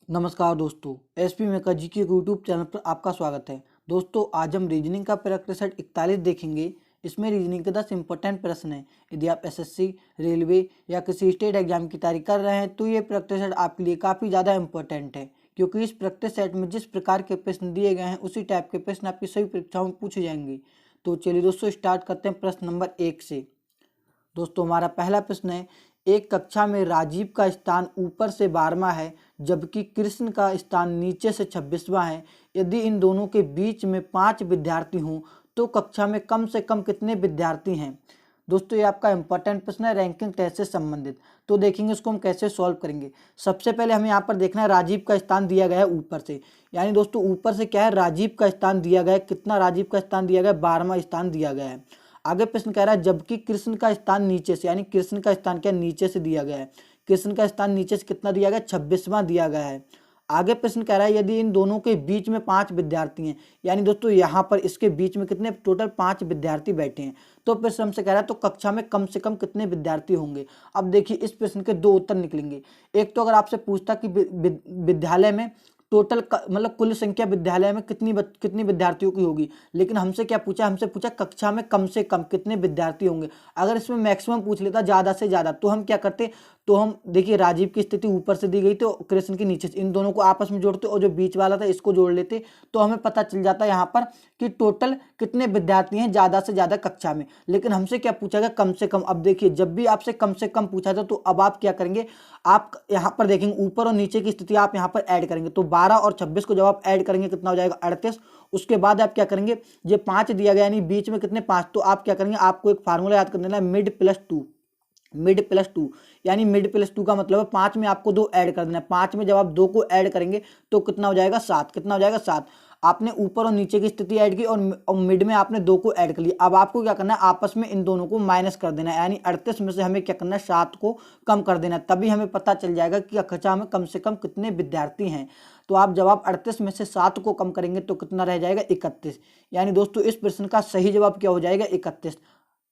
नमस्कार दोस्तों, एसपी मेका जी के यूट्यूब चैनल पर आपका स्वागत है। दोस्तों, आज हम रीजनिंग का प्रैक्टिस सेट 41 देखेंगे। इसमें रीजनिंग के 10 इंपॉर्टेंट प्रश्न हैं। यदि आप एसएससी, रेलवे या किसी स्टेट एग्जाम की तैयारी कर रहे हैं तो ये प्रैक्टिस सेट आपके लिए काफ़ी ज़्यादा इंपॉर्टेंट है, क्योंकि इस प्रैक्टिस सेट में जिस प्रकार के प्रश्न दिए गए हैं उसी टाइप के प्रश्न आपकी सभी परीक्षाओं में पूछे जाएंगे। तो चलिए दोस्तों, स्टार्ट करते हैं प्रश्न नंबर 1 से। दोस्तों, हमारा पहला प्रश्न है, एक कक्षा में राजीव का स्थान ऊपर से 12वां है जबकि कृष्ण का स्थान नीचे से 26वां है। यदि इन दोनों के बीच में 5 विद्यार्थी हों तो कक्षा में कम से कम कितने विद्यार्थी हैं। दोस्तों, ये आपका इंपॉर्टेंट प्रश्न है रैंकिंग टेस्ट से संबंधित। तो देखेंगे इसको हम कैसे सॉल्व करेंगे। सबसे पहले हमें यहाँ पर देखना है राजीव का स्थान दिया गया है ऊपर से, यानी दोस्तों ऊपर से क्या है, राजीव का स्थान दिया गया है। कितना राजीव का स्थान दिया गया है? 12वां स्थान दिया गया है। आगे प्रश्न कह रहा है जबकि कृष्ण का स्थान नीचे से, यानी कृष्ण का स्थान क्या नीचे से दिया गया है। कृष्ण का स्थान नीचे से कितना दिया गया? 26वां दिया गया है। आगे प्रश्न कह रहा है यदि इन दोनों के बीच में 5 विद्यार्थी हैं, यानी दोस्तों यहाँ पर इसके बीच में कितने टोटल 5 विद्यार्थी बैठे हैं, तो प्रश्न हमसे कह रहा है तो कक्षा में कम से कम कितने विद्यार्थी होंगे। अब देखिए इस प्रश्न के दो उत्तर निकलेंगे। एक तो अगर आपसे पूछता कि विद्यालय में टोटल मतलब कुल संख्या विद्यालय में कितनी विद्यार्थियों की होगी, लेकिन हमसे क्या पूछा, हमसे पूछा कक्षा में कम से कम कितने विद्यार्थी होंगे। अगर इसमें मैक्सिमम पूछ लेता ज़्यादा से ज़्यादा तो हम क्या करते, तो हम देखिए राजीव की स्थिति ऊपर से दी गई तो कृष्ण के नीचे से, इन दोनों को आपस में जोड़ते और जो बीच वाला था इसको जोड़ लेते तो हमें पता चल जाता यहाँ पर कि टोटल कितने विद्यार्थी हैं ज़्यादा से ज़्यादा कक्षा में। लेकिन हमसे क्या पूछा गया? कम से कम। अब देखिए जब भी आपसे कम से कम पूछा था तो अब आप क्या करेंगे, आप यहाँ पर देखेंगे ऊपर और नीचे की स्थिति आप यहाँ पर ऐड करेंगे तो 12 और 26 को जब आप ऐड करेंगे कितना हो जाएगा? 38। उसके बाद आप क्या करेंगे, ये 5 दिया गया यानी बीच में कितने 5, तो आप क्या करेंगे, आपको एक फार्मूला याद कर देना है, मिड प्लस टू। यानी मिड प्लस टू का मतलब है 5 में आपको 2 ऐड कर देना है। 5 में जब आप 2 को ऐड करेंगे तो कितना हो जाएगा? 7। कितना हो जाएगा? 7। आपने ऊपर और नीचे की स्थिति ऐड की और मिड में आपने 2 को ऐड कर लिया। अब आपको क्या करना है, आपस में इन दोनों को माइनस कर देना है, यानी 38 में से हमें क्या करना है, 7 को कम कर देना है। तभी हमें पता चल जाएगा कि कक्षा में कम से कम कितने विद्यार्थी हैं। तो आप जब आप 38 में से 7 को कम करेंगे तो कितना रह जाएगा? 31। यानी दोस्तों इस प्रश्न का सही जवाब क्या हो जाएगा? 31।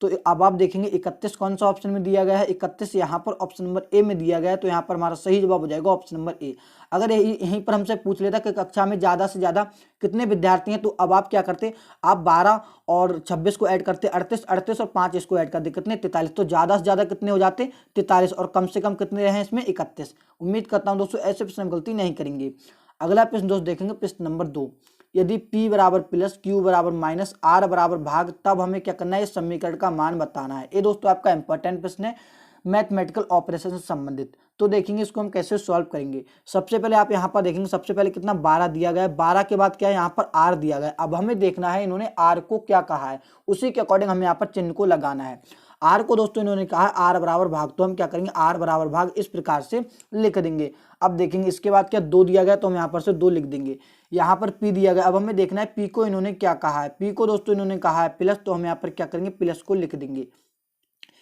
तो अब आप देखेंगे 31 कौन सा ऑप्शन में दिया गया है? 31 यहाँ पर ऑप्शन नंबर ए में दिया गया है, तो यहाँ पर हमारा सही जवाब हो जाएगा ऑप्शन नंबर ए। अगर यहीं पर हमसे पूछ लेता कि कक्षा में ज़्यादा से ज़्यादा कितने विद्यार्थी हैं, तो अब आप क्या करते, आप 12 और 26 को ऐड करते, 38 और 5 इसको ऐड करते, कितने? 43। तो ज़्यादा से ज़्यादा कितने हो जाते? 43। और कम से कम कितने रहे इसमें? 31। उम्मीद करता हूँ दोस्तों ऐसे प्रश्न में गलती नहीं करेंगे। अगला प्रश्न दोस्त देखेंगे, प्रश्न नंबर 2। यदि p बराबर प्लस q बराबर माइनस r बराबर भाग, तब हमें क्या करना है, इस समीकरण का मान बताना है। ये दोस्तों आपका इंपॉर्टेंट प्रश्न है मैथमेटिकल ऑपरेशन से संबंधित। तो देखेंगे इसको हम कैसे सॉल्व करेंगे। सबसे पहले आप यहाँ पर देखेंगे, सबसे पहले कितना 12 दिया गया है, 12 के बाद क्या है, यहाँ पर r दिया गया है। अब हमें देखना है इन्होंने r को क्या कहा है, उसी के अकॉर्डिंग हमें यहाँ पर चिन्ह को लगाना है। r को दोस्तों इन्होंने कहा है r बराबर भाग, तो हम क्या करेंगे, r बराबर भाग इस प्रकार से लिख देंगे। अब देखेंगे इसके बाद क्या 2 दिया गया, तो हम यहाँ पर से 2 लिख देंगे। यहाँ पर p दिया गया, अब हमें देखना है p को इन्होंने क्या कहा है। p को दोस्तों इन्होंने कहा है प्लस, तो हम यहाँ पर क्या करेंगे, प्लस को लिख देंगे।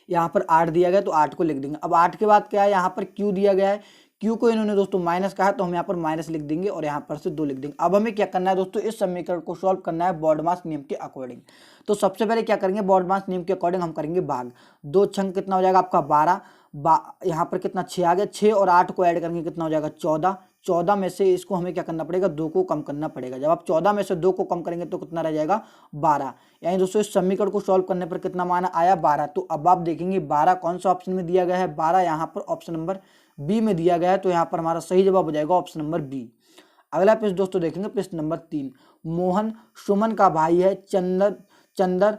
यहाँ पर 8 दिया गया तो 8 को लिख देंगे। अब 8 के बाद क्या है, यहाँ पर q दिया गया है, q को इन्होंने दोस्तों माइनस कहा है, तो हम यहाँ पर माइनस लिख देंगे और यहाँ पर से 2 लिख देंगे। अब हमें क्या करना है दोस्तों, इस समीकरण को सॉल्व करना है बॉडमास नियम के अकॉर्डिंग। तो सबसे पहले क्या करेंगे, बॉडमास नियम के अकॉर्डिंग हम करेंगे भाग। 2 छंग कितना हो जाएगा आपका 12, यहाँ पर कितना 6 आ गया, 6 और 8 को ऐड करेंगे कितना हो जाएगा 14। 14 में से इसको हमें क्या करना पड़ेगा, 2 को कम करना पड़ेगा। जब आप 14 में से 2 को कम करेंगे तो कितना रह जाएगा 12। यानी दोस्तों इस समीकरण को सॉल्व करने पर कितना मान आया 12। तो अब आप देखेंगे 12 कौन सा ऑप्शन में दिया गया है, 12 यहाँ पर ऑप्शन नंबर बी में दिया गया है, तो यहाँ पर हमारा सही जवाब हो जाएगा ऑप्शन नंबर बी। अगला प्रश्न दोस्तों देखेंगे, प्रश्न नंबर 3। मोहन सुमन का भाई है, चंदर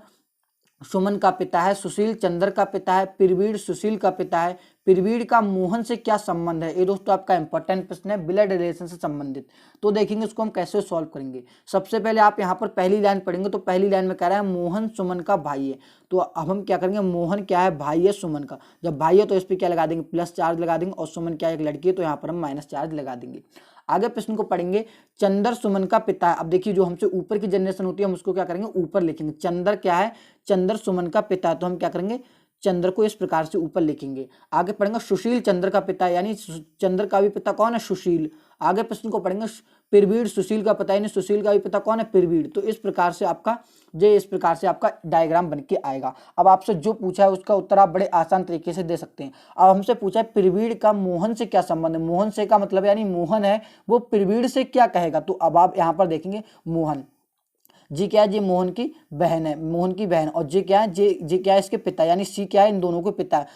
सुमन का पिता है, सुशील चंद्र का पिता है, प्रवीण सुशील का पिता है। प्रवीण का मोहन से क्या संबंध है? ये दोस्तों आपका इंपॉर्टेंट प्रश्न है ब्लड रिलेशन से संबंधित। तो देखेंगे इसको हम कैसे सॉल्व करेंगे। सबसे पहले आप यहाँ पर पहली लाइन पढ़ेंगे, तो पहली लाइन में कह रहा है मोहन सुमन का भाई है। तो अब हम क्या करेंगे, मोहन क्या है, भाई है सुमन का। जब भाई है तो इस पर क्या लगा देंगे, प्लस चार्ज लगा देंगे, और सुमन क्या एक लड़की है तो यहाँ पर हम माइनस चार्ज लगा देंगे। आगे प्रश्न को पढ़ेंगे, चंदर सुमन का पिता है। अब देखिए जो हमसे ऊपर की जनरेशन होती है हम उसको क्या करेंगे, ऊपर लिखेंगे। चंदर क्या है, चंदर सुमन का पिता है, तो हम क्या करेंगे, चंद्र को इस प्रकार से ऊपर लिखेंगे। आगे पढ़ेंगे सुशील चंद्र का पिता, यानी चंद्र का भी पिता कौन है, सुशील। आगे प्रश्न को पढ़ेंगे पीरबीड़ सुशील का पिता, यानी सुशील का भी पिता कौन है, पीरबीड़। तो इस प्रकार से आपका डायग्राम बन के आएगा। अब आपसे जो पूछा है उसका उत्तर आप बड़े आसान तरीके से दे सकते हैं। अब हमसे पूछा है पीरबीड़ का मोहन से क्या संबंध है, मोहन से का मतलब यानी मोहन है वो पीरबीड़ से क्या कहेगा। तो अब आप यहाँ पर देखेंगे मोहन जी क्या है, जी मोहन की बहन है, मोहन की बहन। और जी क्या है, जी क्या है इसके पिता, यानी सी क्या है, इन दोनों के पिता है।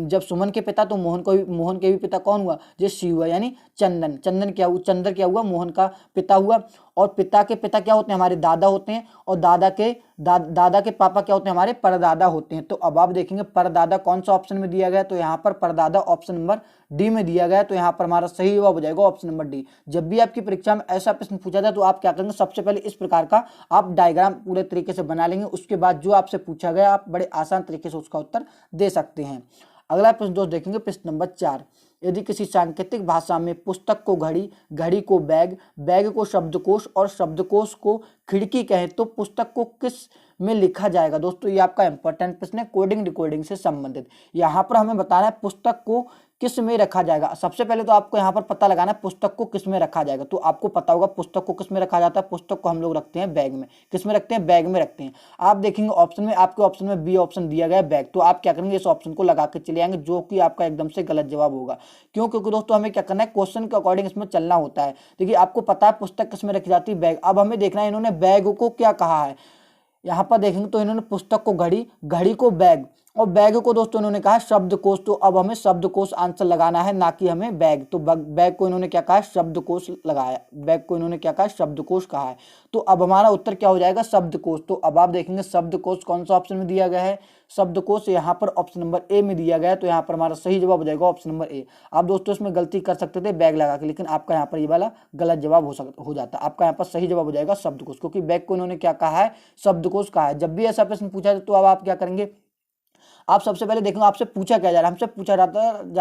जब सुमन के पिता तो मोहन के भी पिता कौन हुआ, जी सी हुआ, यानी चंदन। चंदन क्या हुआ, चंद्र क्या हुआ, मोहन का पिता हुआ। और पिता के पिता क्या होते हैं, हमारे दादा होते हैं। और दादा के पापा क्या होते हैं, हमारे परदादा होते हैं। तो अब आप देखेंगे परदादा कौन सा ऑप्शन में दिया गया, तो यहाँ पर परदादा ऑप्शन नंबर डी में दिया गया है। तो यहाँ पर हमारा सही जवाब हो जाएगा ऑप्शन नंबर डी। जब भी आपकी परीक्षा में ऐसा प्रश्न पूछा जाए तो आप क्या करेंगे, सबसे पहले इस प्रकार का आप डायग्राम पूरे तरीके से बना लेंगे। उसके बाद जो आपसे पूछा गया आप बड़े आसान तरीके से उसका उत्तर दे सकते हैं। अगला प्रश्न दोस्त देखेंगे, प्रश्न नंबर 4। यदि किसी सांकेतिक भाषा में पुस्तक को घड़ी, घड़ी को बैग, बैग को शब्दकोश और शब्दकोश को खिड़की कहें तो पुस्तक को किस में लिखा जाएगा। दोस्तों ये आपका इंपॉर्टेंट प्रश्न है, कोडिंग डिकोडिंग से संबंधित। यहाँ पर हमें बताना है पुस्तक को किस में रखा जाएगा। सबसे पहले तो आपको यहाँ पर पता लगाना है पुस्तक को किस में रखा जाएगा। तो आपको पता होगा पुस्तक को किस में रखा जाता है, पुस्तक को हम लोग रखते हैं बैग में। किस में रखते हैं, बैग में रखते हैं। आप देखेंगे ऑप्शन में, आपके ऑप्शन में बी ऑप्शन दिया गया है बैग। तो आप क्या करेंगे, इस ऑप्शन को लगा के चले आएंगे, जो कि आपका एकदम से गलत जवाब होगा। क्यों, क्योंकि दोस्तों हमें क्या करना है, क्वेश्चन के अकॉर्डिंग इसमें चलना होता है। देखिए आपको पता है पुस्तक किस में रखी जाती है, बैग। अब हमें देखना है इन्होंने बैग को क्या कहा है। यहाँ पर देखेंगे तो इन्होंने पुस्तक को घड़ी, घड़ी को बैग और बैग को दोस्तों इन्होंने कहा शब्दकोश। तो अब हमें शब्दकोश आंसर लगाना है, ना कि हमें बैग। तो बैग को इन्होंने क्या कहा, शब्दकोश लगाया। बैग को इन्होंने क्या कहा, शब्दकोश कहा है। तो अब हमारा उत्तर क्या हो जाएगा, शब्दकोश। तो अब आप देखेंगे शब्दकोश कौन सा ऑप्शन में दिया गया है, शब्दकोश यहाँ पर ऑप्शन नंबर ए में दिया गया है। तो यहाँ पर हमारा सही जवाब हो जाएगा ऑप्शन नंबर ए। आप दोस्तों इसमें गलती कर सकते थे बैग लगा के, लेकिन आपका यहाँ पर ये वाला गलत जवाब हो जाता। आपका यहाँ पर सही जवाब हो जाएगा शब्दकोश, क्योंकि बैग को इन्होंने क्या कहा है, शब्दकोश कहा है। जब भी ऐसा प्रश्न पूछा जाए तो अब आप क्या करेंगे, आप सबसे पहले देखेंगे आपसे पूछा क्या जा रहा है। हमसे पूछा जा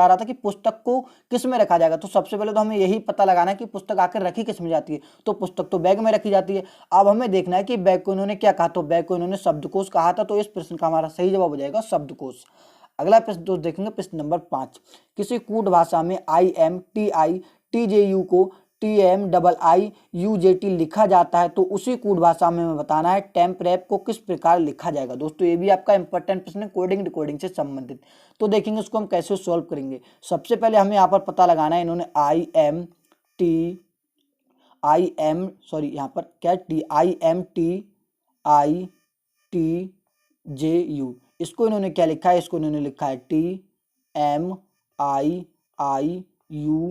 रहा था कि पुस्तक को किस में रखा जाएगा। तो सबसे पहले तो हमें यही पता लगाना है कि पुस्तक आकर रखी किस में जाती है। तो पुस्तक तो बैग में रखी जाती है। अब हमें देखना है कि बैग को इन्होंने क्या कहा, तो बैग को इन्होंने शब्दकोश कहा था। तो इस प्रश्न का हमारा सही जवाब हो जाएगा शब्दकोश। अगला प्रश्न दोस्त देखेंगे, प्रश्न नंबर 5। किसी कूट भाषा में IMTITJU को TMIIUJT लिखा जाता है, तो उसी कूट भाषा में हमें बताना है टेम्परेप को किस प्रकार लिखा जाएगा। दोस्तों ये भी आपका इंपॉर्टेंट प्रश्न है, कोडिंग डिकोडिंग से संबंधित। तो देखेंगे उसको हम कैसे सॉल्व करेंगे। सबसे पहले हमें यहाँ पर पता लगाना है, इन्होंने यहाँ पर क्या TIMTITJU, इसको इन्होंने क्या लिखा है, इसको इन्होंने लिखा है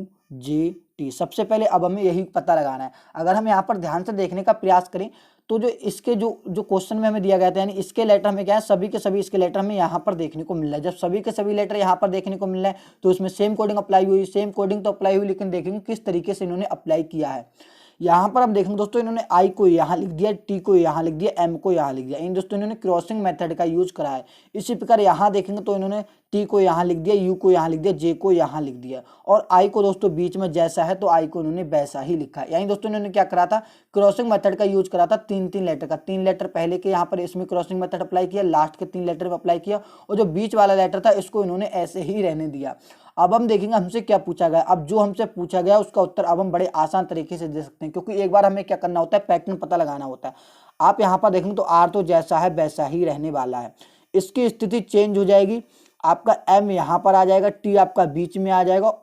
TMIIUJT। सबसे पहले अब हमें यही पता लगाना है। अगर हम यहाँ पर ध्यान से देखने का प्रयास करें तो जो इसके जो क्वेश्चन में हमें दिया गया था, यानी इसके लेटर हमें क्या है, सभी के सभी इसके लेटर हमें यहाँ पर देखने को मिल रहा है। जब सभी के सभी लेटर यहाँ पर देखने को मिल रहा है तो इसमें सेम कोडिंग अप्लाई हुई। सेम कोडिंग तो अप्लाई हुई, लेकिन देखेंगे किस तरीके से इन्होंने अप्लाई किया है। यहाँ पर हम देखेंगे दोस्तों इन्होंने आई को यहाँ लिख दिया, टी को यहाँ लिख दिया, एम को यहाँ लिख दिया। इन दोस्तों इन्होंने क्रॉसिंग मेथड का यूज करा है। इसी प्रकार यहाँ देखेंगे तो इन्होंने टी को यहाँ लिख दिया, यू को यहाँ लिख दिया, जे को यहाँ लिख दिया, और आई को दोस्तों बीच में जैसा है तो आई को इन्होंने वैसा ही लिखा है। यानी दोस्तों इन्होंने क्या करा था, क्रॉसिंग मेथड का यूज करा था। 3 लेटर का, 3 लेटर पहले के यहाँ पर इसमें क्रॉसिंग मेथड अप्लाई किया, लास्ट के 3 लेटर में अप्लाई किया, और जो बीच वाला लेटर था इसको इन्होंने ऐसे ही रहने दिया। अब हम देखेंगे हमसे क्या पूछा गया। अब जो हमसे पूछा गया उसका उत्तर अब हम बड़े आसान तरीके से दे सकते हैं, क्योंकि एक बार हमें क्या करना होता है, पैटर्न पता लगाना होता है। आप यहाँ पर देखेंगे तो आर तो जैसा है वैसा ही रहने वाला है, इसकी स्थिति चेंज हो जाएगी। आपका एम यहाँ पर आ जाएगा, टी आपका बीच में आ जाएगा,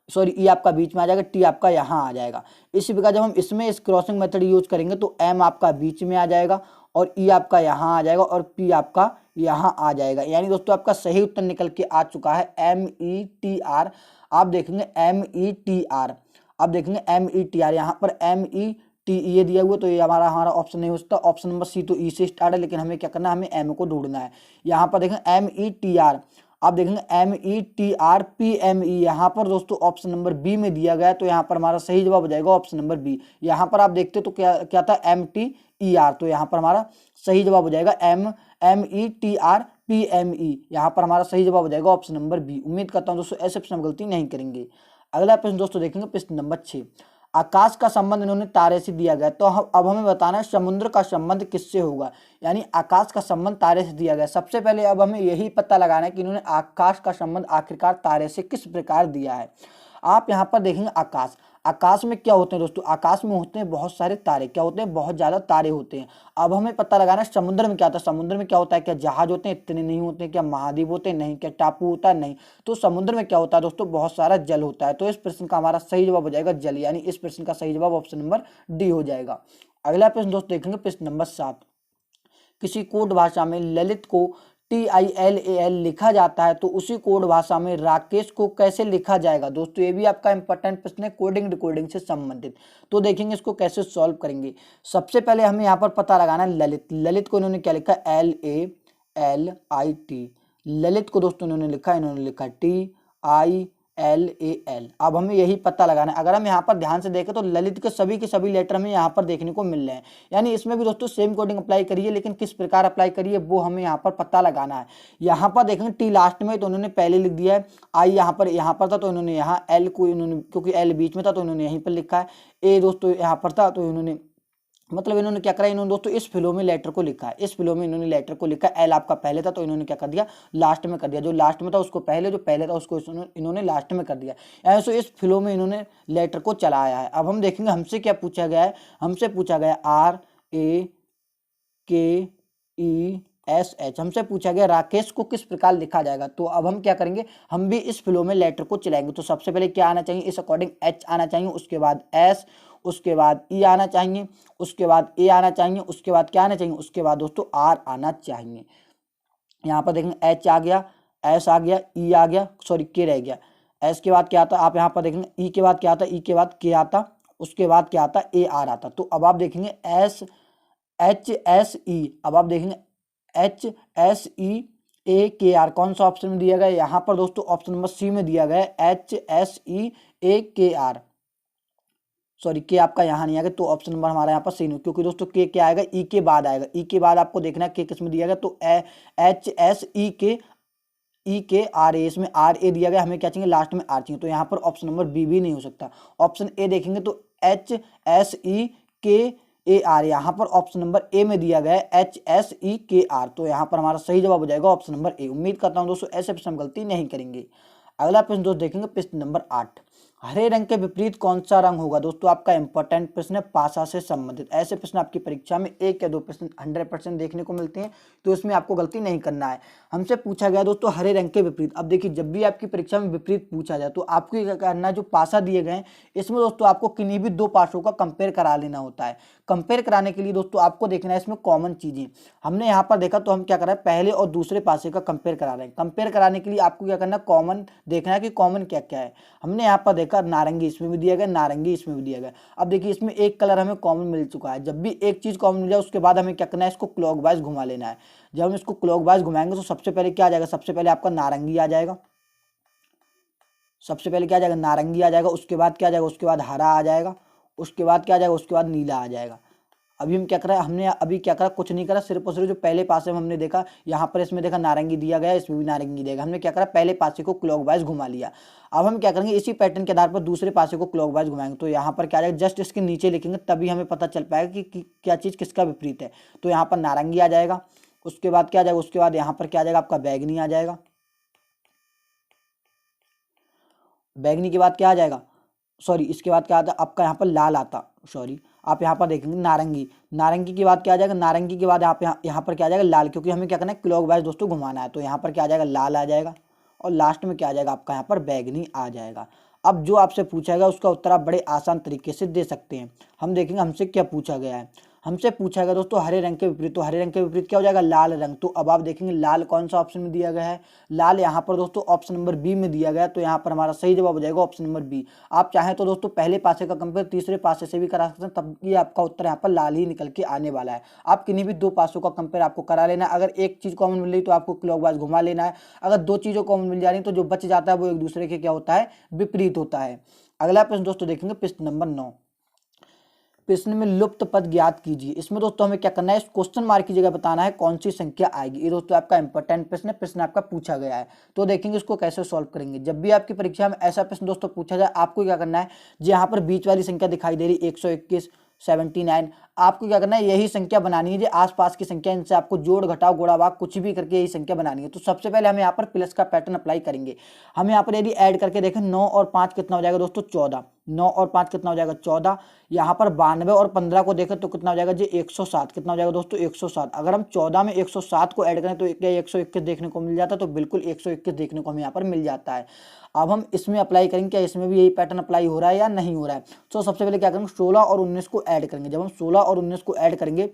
सॉरी ई आपका बीच में आ जाएगा, टी आपका यहाँ आ जाएगा। इसी प्रकार जब हम इसमें इस क्रॉसिंग मेथड यूज करेंगे तो एम आपका बीच में आ जाएगा, और ई आपका यहाँ आ जाएगा, और पी आपका यहाँ आ जाएगा। यानी दोस्तों आपका सही उत्तर निकल के आ चुका है METR। आप देखेंगे METR, आप देखेंगे METR, यहाँ पर MET ये दिया हुआ, तो ये हमारा ऑप्शन नहीं हो सकता। ऑप्शन नंबर सी तो ई से स्टार्ट है, लेकिन हमें क्या करना है, हमें एम को ढूंढना है। यहाँ पर देखेंगे METR, आप देखेंगे METR PME, यहाँ पर दोस्तों ऑप्शन नंबर बी में दिया गया है। तो यहाँ पर हमारा सही जवाब हो जाएगा ऑप्शन नंबर बी। यहाँ पर आप देखते तो क्या था, MTER, तो यहाँ पर हमारा सही जवाब हो जाएगा METR PME। यहाँ पर हमारा सही जवाब हो जाएगा ऑप्शन नंबर बी। उम्मीद करता हूँ दोस्तों ऐसे प्रश्न गलती नहीं करेंगे। अगला प्रश्न दोस्तों देखेंगे, प्रश्न नंबर 6। आकाश का संबंध इन्होंने तारे से दिया गया, तो अब हमें बताना है समुद्र का संबंध किससे होगा। यानी आकाश का संबंध तारे से दिया गया। सबसे पहले अब हमें यही पता लगाना है कि इन्होंने आकाश का संबंध आखिरकार तारे से किस प्रकार दिया है। आप यहाँ पर देखेंगे आकाश, आकाश में क्या होते हैं दोस्तों, आकाश में होते हैं बहुत सारे तारे, क्या होते हैं, बहुत ज्यादा तारे होते हैं। अब हमें पता लगाना है समुद्र में क्या होता है, समुद्र में क्या होता है, क्या जहाज होते हैं, इतने नहीं होते हैं, क्या महाद्वीप होते हैं, नहीं, क्या टापू होता है, नहीं। तो समुद्र में क्या होता है दोस्तों, बहुत सारा जल होता है। तो इस प्रश्न का हमारा सही जवाब हो जाएगा जल, यानी इस प्रश्न का सही जवाब ऑप्शन नंबर डी हो जाएगा। अगला प्रश्न दोस्तों देखेंगे प्रश्न नंबर 7। किसी कोड भाषा में ललित को TILAL लिखा जाता है तो उसी कोड भाषा में राकेश को कैसे लिखा जाएगा। दोस्तों ये भी आपका इंपॉर्टेंट प्रश्न है, कोडिंग डिकोडिंग से संबंधित। तो देखेंगे इसको कैसे सॉल्व करेंगे। सबसे पहले हमें यहाँ पर पता लगाना है ललित, ललित को इन्होंने क्या लिखा, LALIT, ललित को दोस्तों इन्होंने लिखा TILAL। अब हमें यही पता लगाना है। अगर हम यहाँ पर ध्यान से देखें तो ललित के सभी लेटर हमें यहाँ पर देखने को मिल रहे हैं, यानी इसमें भी दोस्तों सेम कोडिंग अप्लाई करिए, लेकिन किस प्रकार अप्लाई करिए वो हमें यहाँ पर पता लगाना है। यहाँ पर देखेंगे टी लास्ट में तो उन्होंने पहले लिख दिया है, आई यहाँ पर था तो इन्होंने यहाँ एल को इन्होंने, क्योंकि एल बीच में था तो इन्होंने यहीं पर लिखा है, ए दोस्तों यहाँ पर था तो इन्होंने, मतलब इन्होंने क्या करा, इन्होंने दोस्तों इस फ्लो में लेटर को लिखा है, इस फ्लो में इन्होंने लेटर को लिखा। एल आपका पहले था तो इन्होंने क्या कर दिया, लास्ट में कर दिया, जो लास्ट में था उसको पहले, जो पहले था उसको इन्होंने लास्ट में कर दिया। ऐसे इस फ्लो में इन्होंने लेटर को चलाया है। अब हम देखेंगे हमसे क्या पूछा गया है, हमसे पूछा गया RAKESH, हमसे पूछा गया राकेश को किस प्रकार लिखा जाएगा। तो अब हम क्या करेंगे, हम भी इस फ्लो में लेटर को चलाएंगे। तो सबसे पहले क्या आना चाहिए, इस अकॉर्डिंग H आना चाहिए, उसके बाद S, उसके बाद E आना चाहिए, उसके बाद A आना चाहिए, उसके बाद क्या आना चाहिए, उसके बाद दोस्तों R आना चाहिए। यहाँ पर देखेंगे H आ गया, S आ गया, E आ गया, सॉरी K रह गया। S के बाद क्या आता, आप यहाँ पर देखेंगे E के बाद क्या आता, E के बाद K आता, उसके बाद क्या आता, AR आता। तो अब आप देखेंगे HSE, अब आप देखेंगे HSEAKR कौन सा ऑप्शन में दिया गया, यहाँ पर दोस्तों ऑप्शन नंबर सी में दिया गया है HSEAKR। सॉरी के आपका यहाँ नहीं आएगा, तो ऑप्शन नंबर हमारा यहाँ पर सी नहीं, क्योंकि दोस्तों के क्या आएगा, ई के बाद आएगा। ई के बाद आपको देखना है के किस में दिया गया, तो HSEAKRA, इसमें RA दिया गया, हमें क्या चाहिए, लास्ट में R चाहिए, तो यहाँ पर ऑप्शन नंबर बी भी नहीं हो सकता। ऑप्शन ए देखेंगे तो HSEKAR, यहाँ पर ऑप्शन नंबर ए में दिया गया है HSEKR, तो यहाँ पर हमारा सही जवाब हो जाएगा ऑप्शन नंबर ए। उम्मीद करता हूँ दोस्तों ऐसे प्रश्न हम गलती नहीं करेंगे। अगला प्रश्न दोस्तों देखेंगे प्रश्न नंबर 8। हरे रंग के विपरीत कौन सा रंग होगा। दोस्तों आपका इंपॉर्टेंट प्रश्न है, भाषा से संबंधित। ऐसे प्रश्न आपकी परीक्षा में 1 या 2 प्रश्न 100% देखने को मिलते हैं, तो इसमें आपको गलती नहीं करना है। हमसे पूछा गया दोस्तों हरे रंग के विपरीत। अब देखिए जब भी आपकी परीक्षा में विपरीत पूछा जाए तो आपको क्या करना है, जो पासा दिए गए हैं इसमें दोस्तों आपको किन्हीं भी 2 पासों का कंपेयर करा लेना होता है। कंपेयर कराने के लिए दोस्तों आपको देखना है इसमें कॉमन चीजें। हमने यहाँ पर देखा तो हम क्या कर रहे हैं, पहले और दूसरे पासे का कंपेयर करा रहे हैं। कंपेयर कराने के लिए आपको क्या करना है, कॉमन देखना है कि कॉमन क्या क्या है। हमने यहाँ पर देखा नारंगी इसमें भी दिया गया, नारंगी इसमें भी दिया गया। अब देखिए इसमें एक कलर हमें कॉमन मिल चुका है। जब भी एक चीज कॉमन मिल जाए उसके बाद हमें क्या करना है, इसको क्लॉकवाइज घुमा लेना है। जब हम इसको क्लॉकवाइज घुमाएंगे तो सबसे पहले क्या आ जाएगा, सबसे पहले आपका नारंगी आ जाएगा, सबसे पहले क्या आ जाएगा, नारंगी आ जाएगा। उसके बाद क्या आ जाएगा, उसके बाद हरा आ जाएगा, उसके बाद क्या आ जाएगा, उसके बाद नीला आ जाएगा। अभी हम क्या करा, हमने अभी क्या करा, कुछ नहीं करा, सिर्फ और सिर्फ जो पहले पासे में हमने देखा, यहाँ पर इसमें देखा नारंगी दिया गया, इसमें भी नारंगी देगा। हमने क्या करा, पहले पासे को क्लॉकवाइज घुमा लिया। अब हम क्या करेंगे, इसी पैटर्न के आधार पर दूसरे पासे को क्लॉकवाइज घुमाएंगे। तो यहाँ पर क्या आ जाएगा, जस्ट इसके नीचे लिखेंगे तभी हमें पता चल पाएगा कि क्या चीज़ किसका विपरीत है। तो यहाँ पर नारंगी आ जाएगा, उसके बाद क्या आ जाएगा, उसके बाद यहाँ पर क्या आ जाएगा, आपका बैगनी आ जाएगा। बैगनी के बाद क्या आ जाएगा, सॉरी इसके बाद क्या आता है आपका, यहाँ पर लाल आता, सॉरी आप यहाँ पर देखेंगे नारंगी। नारंगी के बाद क्या आ जाएगा, नारंगी के बाद यहाँ पर क्या आ जाएगा, लाल, क्योंकि हमें क्या करना है, क्लॉकवाइज दोस्तों घुमाना है। तो यहाँ पर क्या आ जाएगा, लाल आ जाएगा, और लास्ट में क्या आ जाएगा आपका, यहाँ पर बैगनी आ जाएगा। अब जो आपसे पूछा गया उसका उत्तर आप बड़े आसान तरीके से दे सकते हैं। हम देखेंगे हमसे क्या पूछा गया है। हमसे पूछा गया दोस्तों हरे रंग के विपरीत, तो हरे रंग के विपरीत क्या हो जाएगा, लाल रंग। तो अब आप देखेंगे लाल कौन सा ऑप्शन में दिया गया है, लाल यहाँ पर दोस्तों ऑप्शन नंबर बी में दिया गया है। तो यहाँ पर हमारा सही जवाब हो जाएगा ऑप्शन नंबर बी। आप चाहें तो दोस्तों पहले पासे का कंपेयर तीसरे पासे से भी करा सकते हैं, तब ये आपका उत्तर यहाँ पर लाल ही निकल के आने वाला है। आप किन्हीं भी 2 पासों का कंपेयर आपको करा लेना है। अगर एक चीज कॉमन मिल रही तो आपको क्लॉकवाइज घुमा लेना है। अगर 2 चीजों कॉमन मिल जा रही तो जो बच जाता है वो एक दूसरे के क्या होता है, विपरीत होता है। अगला प्रश्न दोस्तों देखेंगे प्रश्न नंबर 9। प्रश्न में लुप्त पद ज्ञात कीजिए। इसमें दोस्तों हमें क्या करना है, इस क्वेश्चन मार्क की जगह बताना है कौन सी संख्या आएगी। ये दोस्तों आपका इंपॉर्टेंट प्रश्न है, प्रश्न आपका पूछा गया है। तो देखेंगे इसको कैसे सॉल्व करेंगे। जब भी आपकी परीक्षा में ऐसा प्रश्न दोस्तों पूछा जाए, आपको क्या करना है, जो यहाँ पर बीच वाली संख्या दिखाई दे रही 121, 79, आपको क्या करना है, यही संख्या बनानी है। जो आसपास की संख्या, इनसे आपको जोड़ घटाव गुणा भाग कुछ भी करके यही संख्या बनानी है। तो सबसे पहले हम यहाँ पर प्लस का पैटर्न अप्लाई करेंगे। हम यहाँ पर यदि ऐड करके देखें 9 और 5 कितना हो जाएगा दोस्तों 14, 9 और 5 कितना हो जाएगा 14। यहाँ पर 92 और 15 को देखें तो कितना हो जाएगा जी 107, कितना हो जाएगा दोस्तों 107। अगर हम 14 में 107 को ऐड करें तो क्या 121 देखने को मिल जाता है, तो बिल्कुल 121 देखने को हमें यहाँ पर मिल जाता है। अब हम इसमें अप्लाई करेंगे, क्या इसमें भी यही पैटर्न अप्लाई हो रहा है या नहीं हो रहा है। तो सबसे पहले क्या करेंगे, 16 और 19 को ऐड करेंगे। जब हम 16 और 19 को ऐड करेंगे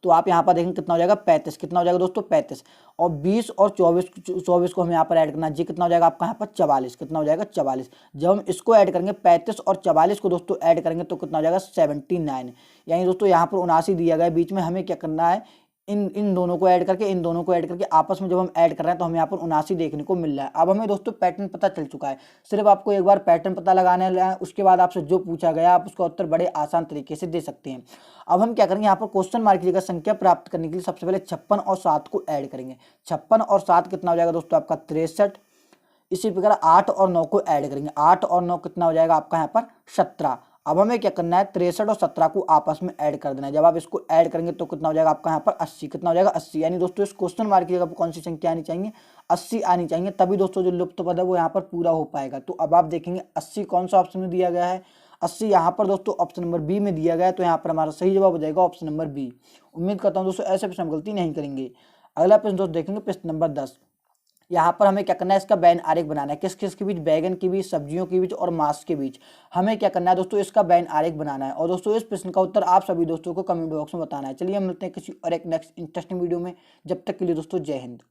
तो आप यहाँ पर देखेंगे कितना हो जाएगा 35, कितना हो जाएगा दोस्तों 35। और 20 और 24 को हमें यहाँ पर ऐड करना है जी, कितना हो जाएगा आपका यहाँ पर 44, कितना हो जाएगा 44। जब हम इसको ऐड करेंगे 35 और 44 को दोस्तों ऐड करेंगे तो कितना हो जाएगा 79। यानी दोस्तों यहाँ पर 79 दिया गया है, बीच में हमें क्या करना है, इन दोनों को ऐड करके, इन दोनों को ऐड करके आपस में जब हम ऐड कर रहे हैं तो हमें यहाँ पर 79 देखने को मिल रहा है। अब हमें दोस्तों पैटर्न पता चल चुका है, सिर्फ आपको एक बार पैटर्न पता लगाना है, उसके बाद आपसे जो पूछा गया आप उसका उत्तर बड़े आसान तरीके से दे सकते हैं। अब हम क्या करेंगे, यहाँ पर क्वेश्चन मार्क की जगह संख्या प्राप्त करने के लिए सबसे पहले 56 और 7 को ऐड करेंगे। 56 और 7 कितना हो जाएगा दोस्तों आपका 63। इसी प्रकार 8 और 9 को ऐड करेंगे, 8 और 9 कितना हो जाएगा आपका यहाँ पर 17। अब हमें क्या करना है, 63 और 17 को आपस में ऐड कर देना है। जब आप इसको ऐड करेंगे तो कितना हो जाएगा आपका यहाँ पर 80, कितना हो जाएगा 80। यानी दोस्तों इस क्वेश्चन मार्क की जगह पर कौन सी संख्या आनी चाहिए, 80 आनी चाहिए, तभी दोस्तों जो लुप्त पद है वो यहाँ पर पूरा हो पाएगा। तो अब आप देखेंगे 80 कौन सा ऑप्शन में दिया गया है, 80 यहाँ पर दोस्तों ऑप्शन नंबर बी में दिया गया है। तो यहाँ पर हमारा सही जवाब हो जाएगा ऑप्शन नंबर बी। उम्मीद करता हूँ दोस्तों ऐसे प्रश्न हम गलती नहीं करेंगे। अगला प्रश्न दोस्तों देखेंगे प्रश्न नंबर 10। यहाँ पर हमें क्या करना है, इसका बैन आरेख बनाना है। किस किस के बीच, बैगन के बीच, सब्जियों के बीच और मांस के बीच हमें क्या करना है दोस्तों, इसका बैन आरेख बनाना है। और दोस्तों इस प्रश्न का उत्तर आप सभी दोस्तों को कमेंट बॉक्स में बताना है। चलिए हम मिलते हैं किसी और एक नेक्स्ट इंटरेस्टिंग वीडियो में। जब तक के लिए दोस्तों जय हिंद।